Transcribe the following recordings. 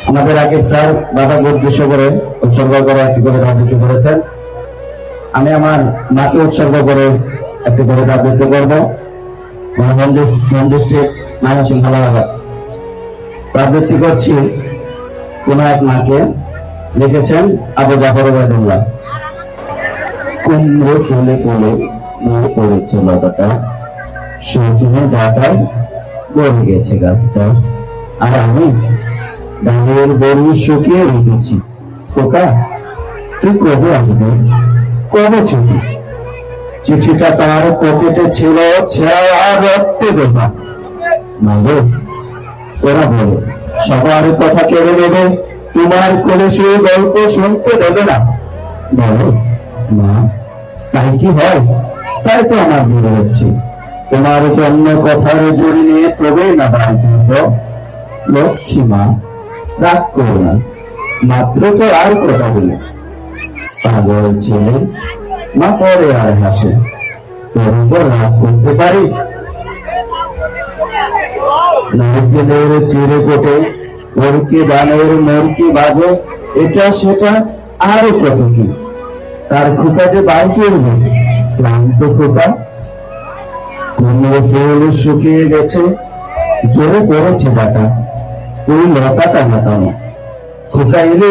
আমাদের আগে স্যার বাবাকে উদ্দেশ্য করে উৎসর্গ করে একটি করে আবৃত্তি করেছেন। আমি আমার মাকে উৎসর্গ করে একটি করে আবৃত্তি করবো। মন্দিরটি মায়া সিংহালাঘাট আবৃত্তি করছি কোন এক মাকে। লিখেছেন আবু জাফর ওবায়দুল্লাহ। কুমড়ো ফুলে ফুলে নিয়ে পড়েছে লতাটা, সজনে ডাটায় গড়ে গেছে গাছটা, আর আমি ডালের বড়ি শুকিয়ে রেখেছি। খোকা তুই কবে আসবে, কবে ছুটি? চিঠিটা তার পকেটে ছিল ছায়া রক্তে বোঝা। মাগো ওরা বলে সবার কথা কেড়ে নেবে, তোমার কোলে সে গল্প শুনতে দেবে না। বলো মা তাই কি হয়? তাই তো আমার মনে হচ্ছে তোমার জন্য কথার জোরে নিয়ে তবেই না বাড়িতে। লক্ষ্মী মা রাগ করো না, মাত্র তো আর কথা বলে। পাগল ছেলে মা পরে আর হাসে, তোর উপর রাগ করতে পারি? নারকেলের চিড়ে কোটে ওরকি গানের মোরকি বাজে, এটা সেটা আরো কত কি। তার খোকা যে বাড়ি ফিরবে, ক্লান্ত খোকা। কুমড়ো ফুল শুকিয়ে গেছে, জোরে পড়েছে ডাটা, তুই লতাটা হাতানো। খোকা এলে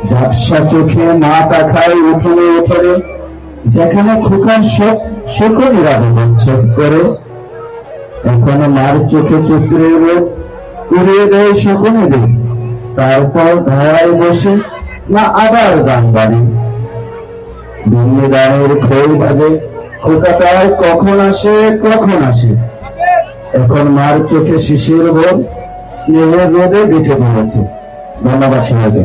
ঝাপসা চোখে মা তাকায় উঠোনে উঠোনে, যেখানে খোকার শকুনিরা ছোট করে। এখনো মার চোখে চিত্রে রোদ উড়িয়ে দেয় শকুনিদের। তারপর ধারায় বসে মা আবার গান বাড়ি। ভিন্ন গানের খোল বাজে, খোকা তার কখন আসে কখন আসে। এখন মার চোখে শিশির রোদ স্নেহের রোদে বেঁধে পড়েছে। ধন্যবাদ সবাইকে।